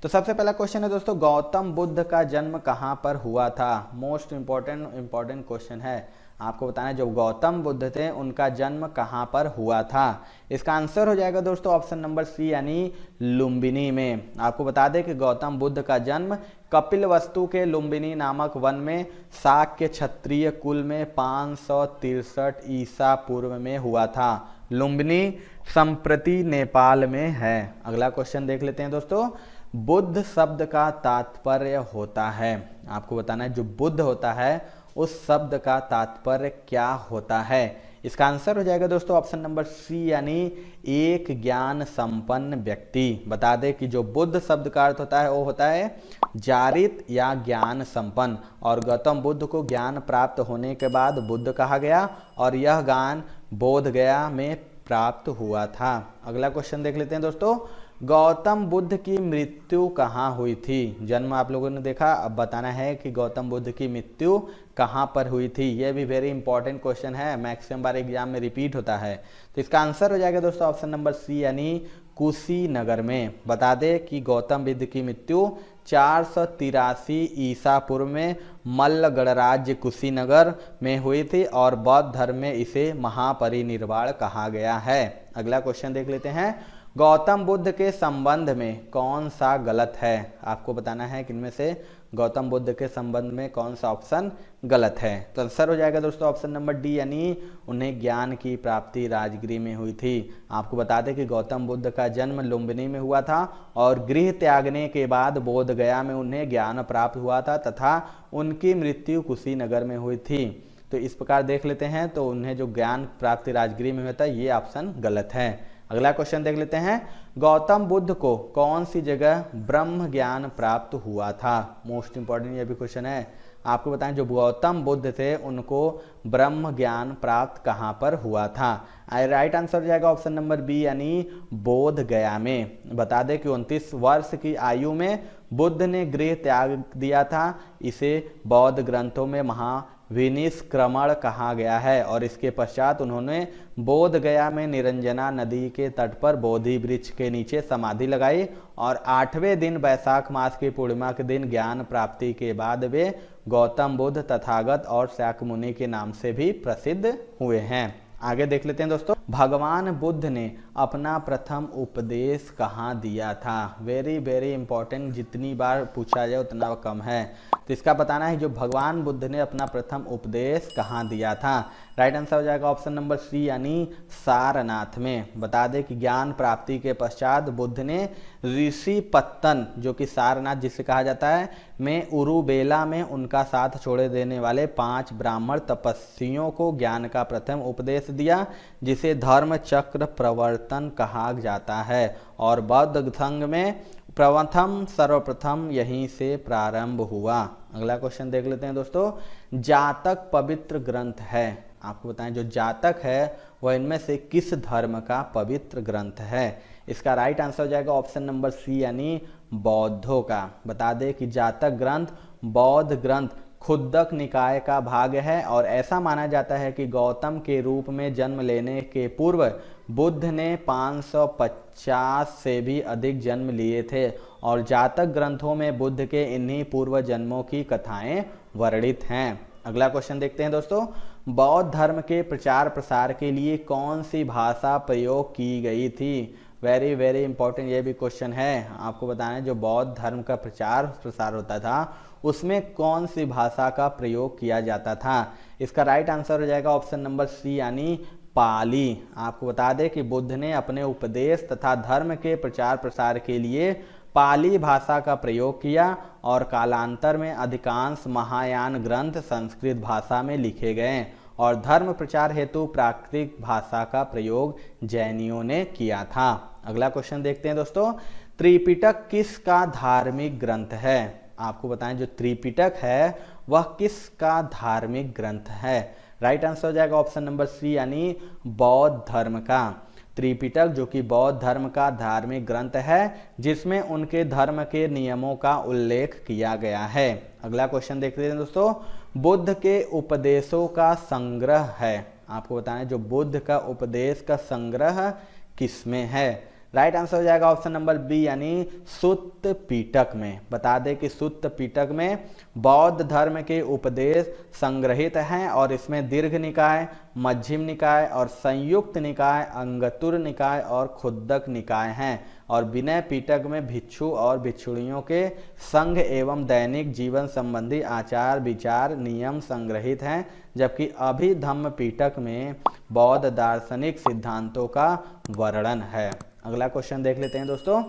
तो सबसे पहला क्वेश्चन है दोस्तों, गौतम बुद्ध का जन्म कहाँ पर हुआ था। मोस्ट इंपॉर्टेंट क्वेश्चन है। आपको बताना है जो गौतम बुद्ध थे उनका जन्म कहाँ पर हुआ था। इसका आंसर हो जाएगा दोस्तों ऑप्शन नंबर सी यानी लुम्बिनी में। आपको बता दें कि गौतम बुद्ध का जन्म कपिलवस्तु के लुम्बिनी नामक वन में शाक्य क्षत्रिय कुल में 563 ईसा पूर्व में हुआ था। लुम्बिनी संप्रति नेपाल में है। अगला क्वेश्चन देख लेते हैं दोस्तों, बुद्ध शब्द का तात्पर्य होता है। आपको बताना है जो बुद्ध होता है उस शब्द का तात्पर्य क्या होता है। इसका आंसर हो जाएगा दोस्तों ऑप्शन नंबर सी यानी एक ज्ञान संपन्न व्यक्ति। बता दें कि जो बुद्ध शब्द का अर्थ होता है वो होता है जारित या ज्ञान संपन्न, और गौतम बुद्ध को ज्ञान प्राप्त होने के बाद बुद्ध कहा गया और यह ज्ञान बोध गया में प्राप्त हुआ था। अगला क्वेश्चन देख लेते हैं दोस्तों, गौतम बुद्ध की मृत्यु कहाँ हुई थी। जन्म आप लोगों ने देखा, अब बताना है कि गौतम बुद्ध की मृत्यु कहाँ पर हुई थी। यह भी वेरी इंपॉर्टेंट क्वेश्चन है, मैक्सिमम बार एग्जाम में रिपीट होता है। तो इसका आंसर हो जाएगा दोस्तों ऑप्शन नंबर सी यानी कुशीनगर में। बता दें कि गौतम बुद्ध की मृत्यु 483 ईसा पूर्व में मल्ल गणराज्य कुशीनगर में हुई थी और बौद्ध धर्म में इसे महापरिनिर्वाण कहा गया है। अगला क्वेश्चन देख लेते हैं, गौतम बुद्ध के संबंध में कौन सा गलत है। आपको बताना है कि इनमें से गौतम बुद्ध के संबंध में कौन सा ऑप्शन गलत है। तो आंसर हो जाएगा दोस्तों ऑप्शन नंबर डी यानी उन्हें ज्ञान की प्राप्ति राजगृह में हुई थी। आपको बता दें कि गौतम बुद्ध का जन्म लुम्बिनी में हुआ था और गृह त्यागने के बाद बोध गया में उन्हें ज्ञान प्राप्त हुआ था तथा उनकी मृत्यु कुशीनगर में हुई थी। तो इस प्रकार देख लेते हैं, तो उन्हें जो ज्ञान प्राप्ति राजगृह में हुआ था ये ऑप्शन गलत है। अगला क्वेश्चन देख लेते हैं, गौतम बुद्ध को कौन सी जगह ब्रह्म ज्ञान प्राप्त हुआ था। मोस्ट इंपॉर्टेंट ये भी क्वेश्चन है। आपको बताएं जो गौतम बुद्ध थे उनको ब्रह्म ज्ञान प्राप्त कहाँ पर हुआ था। राइट आंसर हो जाएगा ऑप्शन नंबर बी यानी बोध गया में। बता दें कि 29 वर्ष की आयु में बुद्ध ने गृह त्याग दिया था। इसे बौद्ध ग्रंथों में महाविनिष्क्रमण कहा गया है और इसके पश्चात उन्होंने बोध गया में निरंजना नदी के तट पर बोधि वृक्ष के नीचे समाधि लगाई और 8वें दिन वैशाख मास की पूर्णिमा के दिन ज्ञान प्राप्ति के बाद वे गौतम बुद्ध, तथागत और शाक्य मुनि के नाम से भी प्रसिद्ध हुए हैं। आगे देख लेते हैं दोस्तों, भगवान बुद्ध ने अपना प्रथम उपदेश कहाँ दिया था। वेरी इंपॉर्टेंट, जितनी बार पूछा जाए उतना कम है। तो इसका बताना है जो भगवान बुद्ध ने अपना प्रथम उपदेश कहाँ दिया था। राइट आंसर हो जाएगा ऑप्शन नंबर सी यानी सारनाथ में। बता दें कि ज्ञान प्राप्ति के पश्चात बुद्ध ने ऋषि पत्तन, जो कि सारनाथ जिसे कहा जाता है, में उरुबेला में उनका साथ छोड़ देने वाले 5 ब्राह्मण तपस्वियों को ज्ञान का प्रथम उपदेश दिया, जिसे धर्म चक्र प्रवर्तन कहा जाता है और बौद्ध संघ में सर्वप्रथम यहीं से प्रारंभ हुआ। अगला क्वेश्चन देख लेते हैं दोस्तों, जातक पवित्र ग्रंथ है। आपको बताएं जो जातक है वह इनमें से किस धर्म का पवित्र ग्रंथ है। इसका राइट आंसर हो जाएगा ऑप्शन नंबर सी यानी बौद्धों का। बता दें कि जातक ग्रंथ बौद्ध ग्रंथ खुद्दक निकाय का भाग है और ऐसा माना जाता है कि गौतम के रूप में जन्म लेने के पूर्व बुद्ध ने 550 से भी अधिक जन्म लिए थे और जातक ग्रंथों में बुद्ध के इन्हीं पूर्व जन्मों की कथाएं वर्णित हैं। अगला क्वेश्चन देखते हैं दोस्तों, बौद्ध धर्म के प्रचार प्रसार के लिए कौन सी भाषा प्रयोग की गई थी। वेरी इंपॉर्टेंट ये भी क्वेश्चन है। आपको बताना है जो बौद्ध धर्म का प्रचार प्रसार होता था उसमें कौन सी भाषा का प्रयोग किया जाता था। इसका राइट आंसर हो जाएगा ऑप्शन नंबर सी यानी पाली। आपको बता दें कि बुद्ध ने अपने उपदेश तथा धर्म के प्रचार प्रसार के लिए पाली भाषा का प्रयोग किया और कालांतर में अधिकांश महायान ग्रंथ संस्कृत भाषा में लिखे गए और धर्म प्रचार हेतु प्राकृतिक भाषा का प्रयोग जैनियों ने किया था। अगला क्वेश्चन देखते हैं दोस्तों, त्रिपिटक किसका धार्मिक ग्रंथ है। आपको बताएं जो त्रिपिटक है वह किसका धार्मिक ग्रंथ है। राइट आंसर हो जाएगा ऑप्शन नंबर सी यानी बौद्ध धर्म का। त्रिपिटक जो कि बौद्ध धर्म का धार्मिक ग्रंथ है जिसमें उनके धर्म के नियमों का उल्लेख किया गया है। अगला क्वेश्चन देखते हैं दोस्तों, बुद्ध के उपदेशों का संग्रह है। आपको बताना है जो बुद्ध का उपदेश का संग्रह किसमें है। राइट आंसर हो जाएगा ऑप्शन नंबर बी यानी सुत्त पिटक में। बता दें कि सुत्त पिटक में बौद्ध धर्म के उपदेश संग्रहित हैं और इसमें दीर्घ निकाय, मध्यम निकाय और संयुक्त निकाय, अंगुत्तर निकाय और खुद्दक निकाय हैं। और विनय पिटक में भिक्षु और भिक्षुणियों के संघ एवं दैनिक जीवन संबंधी आचार विचार नियम संग्रहित हैं, जबकि अभिधम्म पिटक में बौद्ध दार्शनिक सिद्धांतों का वर्णन है। अगला क्वेश्चन देख लेते हैं दोस्तों।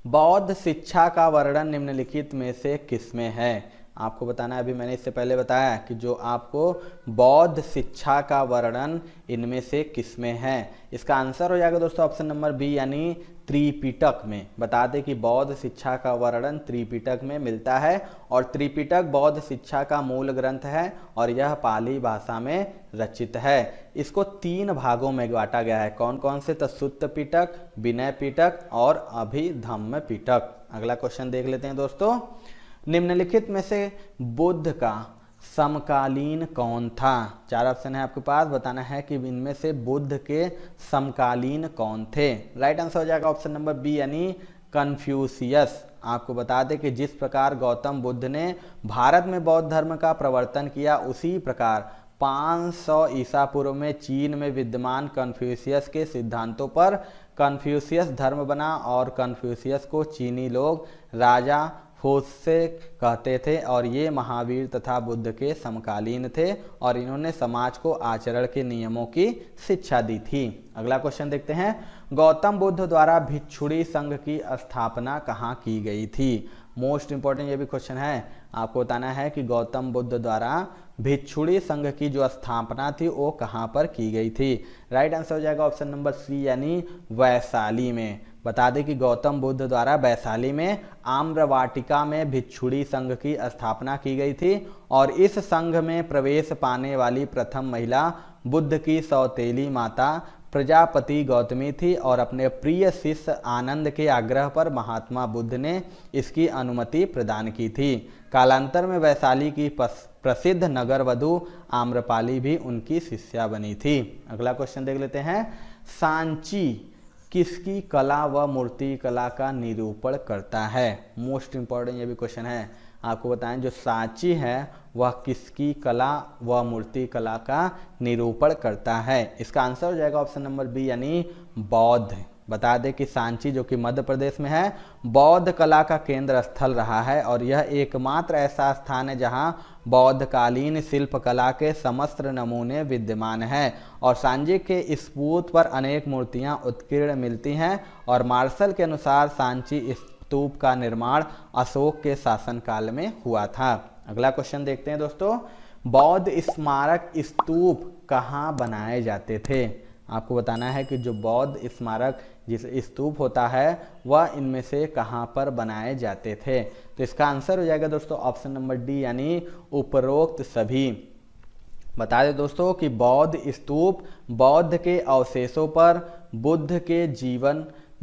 बौद्ध शिक्षा का वर्णन निम्नलिखित में से किसमें है? आपको बताना है, अभी मैंने इससे पहले बताया कि जो आपको बौद्ध शिक्षा का वर्णन इनमें से किसमें है। इसका आंसर हो जाएगा दोस्तों ऑप्शन नंबर बी यानी त्रिपिटक में। बता दें कि बौद्ध शिक्षा का वर्णन त्रिपिटक में मिलता है और त्रिपिटक बौद्ध शिक्षा का मूल ग्रंथ है और यह पाली भाषा में रचित है। इसको 3 भागों में बांटा गया है। कौन कौन से? तो सुत्त पिटक, विनय पिटक और अभिधम्म पिटक। अगला क्वेश्चन देख लेते हैं दोस्तों। निम्नलिखित में से बुद्ध का समकालीन कौन था? 4 ऑप्शन है आपके पास। बताना है कि इनमें से बुद्ध के समकालीन कौन थे। राइट आंसर हो जाएगा ऑप्शन नंबर बी यानी कन्फ्यूशियस। आपको बता दें कि जिस प्रकार गौतम बुद्ध ने भारत में बौद्ध धर्म का प्रवर्तन किया, उसी प्रकार 500 ईसा पूर्व में चीन में विद्यमान कन्फ्यूशियस के सिद्धांतों पर कन्फ्यूशियस धर्म बना और कन्फ्यूशियस को चीनी लोग राजा फोसे कहते थे और ये महावीर तथा बुद्ध के समकालीन थे और इन्होंने समाज को आचरण के नियमों की शिक्षा दी थी। अगला क्वेश्चन देखते हैं। गौतम बुद्ध द्वारा भिक्षुणी संघ की स्थापना कहाँ की गई थी? मोस्ट इंपॉर्टेंट ये भी क्वेश्चन है। आपको बताना है कि गौतम बुद्ध द्वारा भिक्षुणी संघ की जो स्थापना थी वो कहाँ पर की गई थी। राइट आंसर हो जाएगा ऑप्शन नंबर सी यानी वैशाली में। बता दें कि गौतम बुद्ध द्वारा वैशाली में आम्रवाटिका में भिक्षुणी संघ की स्थापना की गई थी और इस संघ में प्रवेश पाने वाली प्रथम महिला बुद्ध की सौतेली माता प्रजापति गौतमी थी और अपने प्रिय शिष्य आनंद के आग्रह पर महात्मा बुद्ध ने इसकी अनुमति प्रदान की थी। कालांतर में वैशाली की प्रसिद्ध नगर वधु आम्रपाली भी उनकी शिष्या बनी थी। अगला क्वेश्चन देख लेते हैं। सांची किसकी कला व मूर्ति कला का निरूपण करता है? मोस्ट इंपॉर्टेंट ये भी क्वेश्चन है। आपको बताएं जो सांची है वह किसकी कला व मूर्ति कला का निरूपण करता है। इसका आंसर हो जाएगा ऑप्शन नंबर बी यानी बौद्ध। बता दें कि सांची जो कि मध्य प्रदेश में है बौद्ध कला का केंद्र स्थल रहा है और यह एकमात्र ऐसा स्थान है जहां बौद्धकालीन शिल्प कला के समस्त नमूने विद्यमान हैं और सांची के स्फूर्त पर अनेक मूर्तियां उत्कीर्ण मिलती हैं और मार्शल के अनुसार सांची स्तूप का निर्माण अशोक के शासनकाल में हुआ था। अगला क्वेश्चन देखते हैं दोस्तों। बौद्ध स्मारक स्तूप कहाँ बनाए जाते थे? आपको बताना है कि जो बौद्ध स्मारक जिस स्तूप होता है वह इनमें से कहाँ पर बनाए जाते थे। तो इसका आंसर हो जाएगा दोस्तों ऑप्शन नंबर डी यानी उपरोक्त सभी। बता दें दोस्तों कि बौद्ध स्तूप बौद्ध के अवशेषों पर, बुद्ध के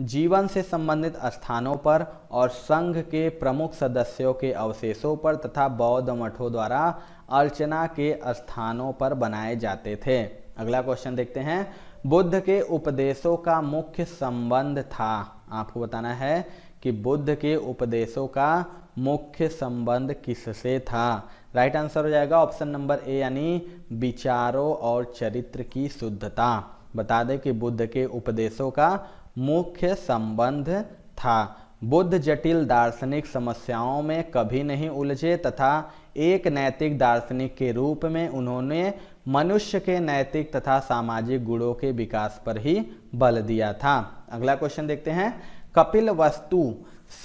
जीवन से संबंधित स्थानों पर और संघ के प्रमुख सदस्यों के अवशेषों पर तथा बौद्ध मठों द्वारा अर्चना के स्थानों पर बनाए जाते थे। अगला क्वेश्चन देखते हैं। बुद्ध के उपदेशों का मुख्य संबंध था। आपको बताना है कि बुद्ध के उपदेशों का मुख्य संबंध किससे था। राइट आंसर हो जाएगा ऑप्शन नंबर ए यानी विचारों और चरित्र की शुद्धता। बता दें कि बुद्ध के उपदेशों का मुख्य संबंध था। बुद्ध जटिल दार्शनिक समस्याओं में कभी नहीं उलझे तथा एक नैतिक दार्शनिक के रूप में उन्होंने मनुष्य के नैतिक तथा सामाजिक गुणों के विकास पर ही बल दिया था। अगला क्वेश्चन देखते हैं। कपिल वस्तु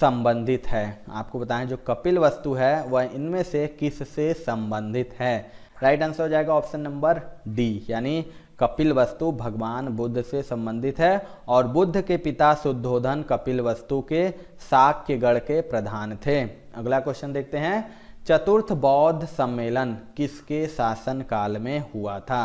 संबंधित है। आपको बताएं जो कपिल वस्तु है वह इनमें से किससे संबंधित है। राइट आंसर हो जाएगा ऑप्शन नंबर डी यानी कपिल वस्तु भगवान बुद्ध से संबंधित है और बुद्ध के पिता शुद्धोधन कपिल वस्तु के शाक्यगढ़ के प्रधान थे। अगला क्वेश्चन देखते हैं। चतुर्थ बौद्ध सम्मेलन किसके शासन काल में हुआ था।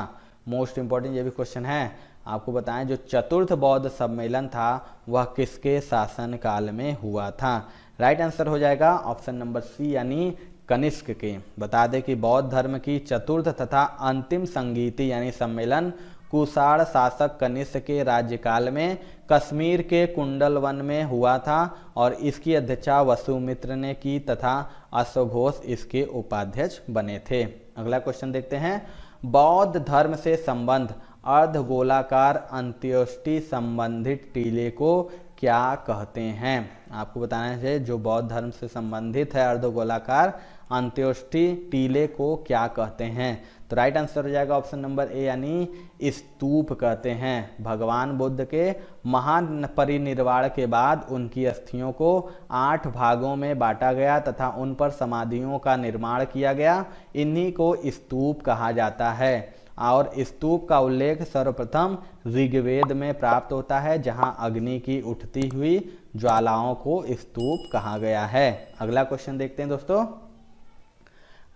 मोस्ट इंपॉर्टेंट ये भी क्वेश्चन है। आपको बताएं जो चतुर्थ बौद्ध सम्मेलन था वह किसके शासन काल में हुआ था। राइट आंसर हो जाएगा ऑप्शन नंबर सी यानी कनिष्क के। बता दें कि बौद्ध धर्म की चतुर्थ तथा अंतिम संगीति यानी सम्मेलन कुषाण शासक कनिष्क के राज्यकाल में कश्मीर के कुंडल वन में हुआ था और इसकी अध्यक्षता वसुमित्र ने की तथा अश्वघोष इसके उपाध्यक्ष बने थे। अगला क्वेश्चन देखते हैं, बौद्ध धर्म से संबंध अर्धगोलाकार अंत्योष्टि संबंधित टीले को क्या कहते हैं? आपको बताना है जो बौद्ध धर्म से संबंधित है अर्धगोलाकार अंत्योष्टि टीले को क्या कहते हैं? तो राइट आंसर हो जाएगा ऑप्शन नंबर ए यानी स्तूप कहते हैं। भगवान बुद्ध के महान परिनिर्वाण के बाद उनकी अस्थियों को 8 भागों में बांटा गया तथा उन पर समाधियों का निर्माण किया गया। इन्हीं को स्तूप कहा जाता है और स्तूप का उल्लेख सर्वप्रथम ऋग्वेद में प्राप्त होता है, जहां अग्नि की उठती हुई ज्वालाओं को स्तूप कहा गया है। अगला क्वेश्चन देखते हैं दोस्तों,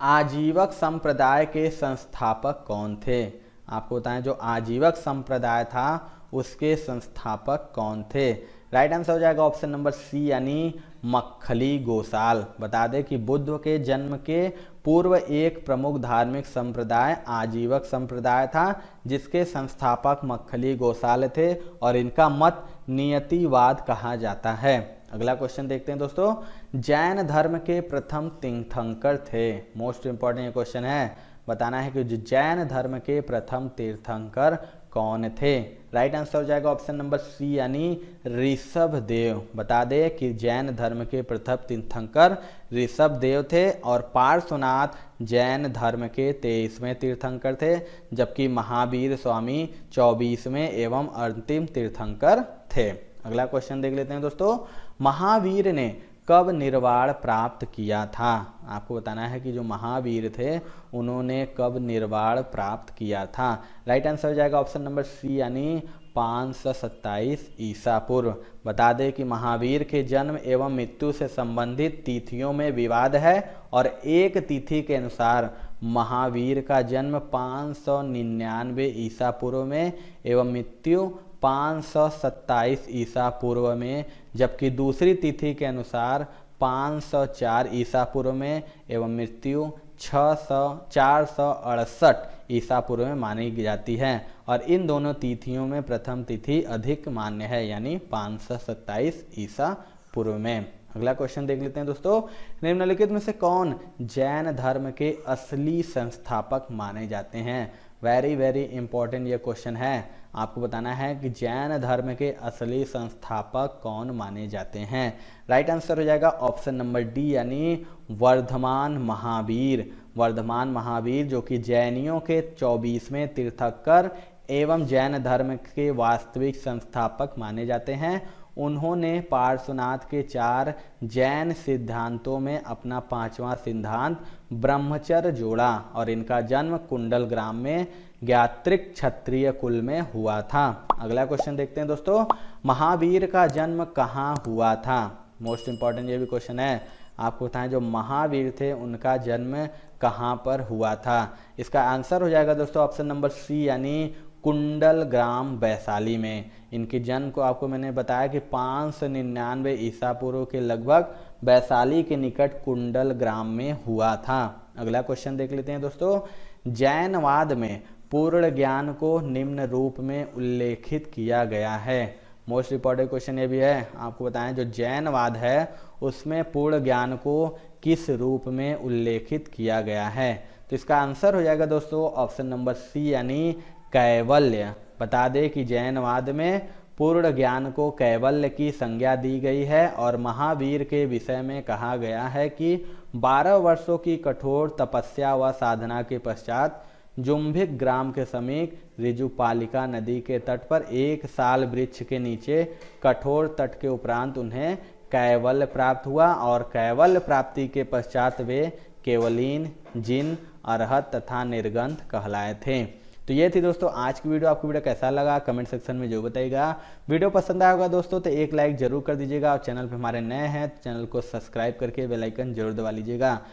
आजीवक संप्रदाय के संस्थापक कौन थे? आपको बताएं जो आजीवक संप्रदाय था उसके संस्थापक कौन थे? राइट आंसर हो जाएगा ऑप्शन नंबर सी यानी मक्खली गोसाल। बता दें कि बुद्ध के जन्म के पूर्व एक प्रमुख धार्मिक संप्रदाय आजीवक संप्रदाय था, जिसके संस्थापक मक्खली गोसाल थे और इनका मत नियतिवाद कहा जाता है। अगला क्वेश्चन देखते हैं दोस्तों, जैन धर्म के प्रथम तीर्थंकर थे। मोस्ट इंपॉर्टेंट क्वेश्चन है, बताना है कि जो जैन धर्म के प्रथम तीर्थंकर कौन थे? राइट आंसर हो जाएगा ऑप्शन नंबर सी यानी ऋषभदेव। बता दें कि जैन धर्म के प्रथम तीर्थंकर ऋषभदेव थे और पार्श्वनाथ जैन धर्म के 23वें तीर्थंकर थे, जबकि महावीर स्वामी 24वें एवं अंतिम तीर्थंकर थे। अगला क्वेश्चन देख लेते हैं दोस्तों, महावीर ने कब निर्वाण प्राप्त किया था? आपको बताना है कि जो महावीर थे उन्होंने कब निर्वाण प्राप्त किया था? राइट आंसर हो जाएगा ऑप्शन नंबर सी यानी 527 ईसा पूर्व। बता दें कि महावीर के जन्म एवं मृत्यु से संबंधित तिथियों में विवाद है और एक तिथि के अनुसार महावीर का जन्म 599 ईसा पूर्व में एवं मृत्यु 527 ईसा पूर्व में, जबकि दूसरी तिथि के अनुसार 504 ईसा पूर्व में एवं मृत्यु 468 ईसा पूर्व में मानी जाती है और इन दोनों तिथियों में प्रथम तिथि अधिक मान्य है यानी 527 ईसा पूर्व में। अगला क्वेश्चन देख लेते हैं दोस्तों, निम्नलिखित में से कौन जैन धर्म के असली संस्थापक माने जाते हैं? वेरी इंपॉर्टेंट ये क्वेश्चन है। आपको बताना है कि जैन धर्म के असली संस्थापक कौन माने जाते हैं? राइट आंसर हो जाएगा ऑप्शन नंबर डी यानी वर्धमान महावीर। वर्धमान महावीर जो कि जैनियों के 24वें तीर्थंकर एवं जैन धर्म के वास्तविक संस्थापक माने जाते हैं। उन्होंने पार्श्वनाथ के 4 जैन सिद्धांतों में अपना 5वां सिद्धांत ब्रह्मचर्य जोड़ा और इनका जन्म कुंडल ग्राम में ज्ञात्रिक क्षत्रिय कुल में हुआ था। अगला क्वेश्चन देखते हैं दोस्तों, महावीर का जन्म कहाँ हुआ था? मोस्ट इंपॉर्टेंट ये भी क्वेश्चन है। आपको बताएं जो महावीर थे उनका जन्म कहाँ पर हुआ था? इसका आंसर हो जाएगा दोस्तों ऑप्शन नंबर सी यानी कुंडल ग्राम वैशाली में। इनके जन्म को आपको मैंने बताया कि 599 ईसा पूर्व के लगभग वैशाली के निकट कुंडल ग्राम में हुआ था। अगला क्वेश्चन देख लेते हैं दोस्तों, जैनवाद में पूर्ण ज्ञान को निम्न रूप में उल्लेखित किया गया है। मोस्ट इंपॉर्टेंट क्वेश्चन ये भी है। आपको बताएं जो जैनवाद है उसमें पूर्ण ज्ञान को किस रूप में उल्लेखित किया गया है? तो इसका आंसर हो जाएगा दोस्तों ऑप्शन नंबर सी यानी कैवल्य। बता दें कि जैनवाद में पूर्ण ज्ञान को कैवल्य की संज्ञा दी गई है और महावीर के विषय में कहा गया है कि 12 वर्षों की कठोर तपस्या व साधना के पश्चात जुम्भिक ग्राम के समीप ऋजुपालिका नदी के तट पर 1 साल वृक्ष के नीचे कठोर तट के उपरांत उन्हें कैवल्य प्राप्त हुआ और कैवल्य प्राप्ति के पश्चात वे केवलीन, जिन, अरहत तथा निर्गंथ कहलाए थे। तो ये थी दोस्तों आज की वीडियो। आपको वीडियो कैसा लगा कमेंट सेक्शन में जरूर बताइएगा। वीडियो पसंद आया होगा दोस्तों तो एक लाइक जरूर कर दीजिएगा और चैनल पे हमारे नए हैं तो चैनल को सब्सक्राइब करके बेल आइकन जरूर दबा लीजिएगा।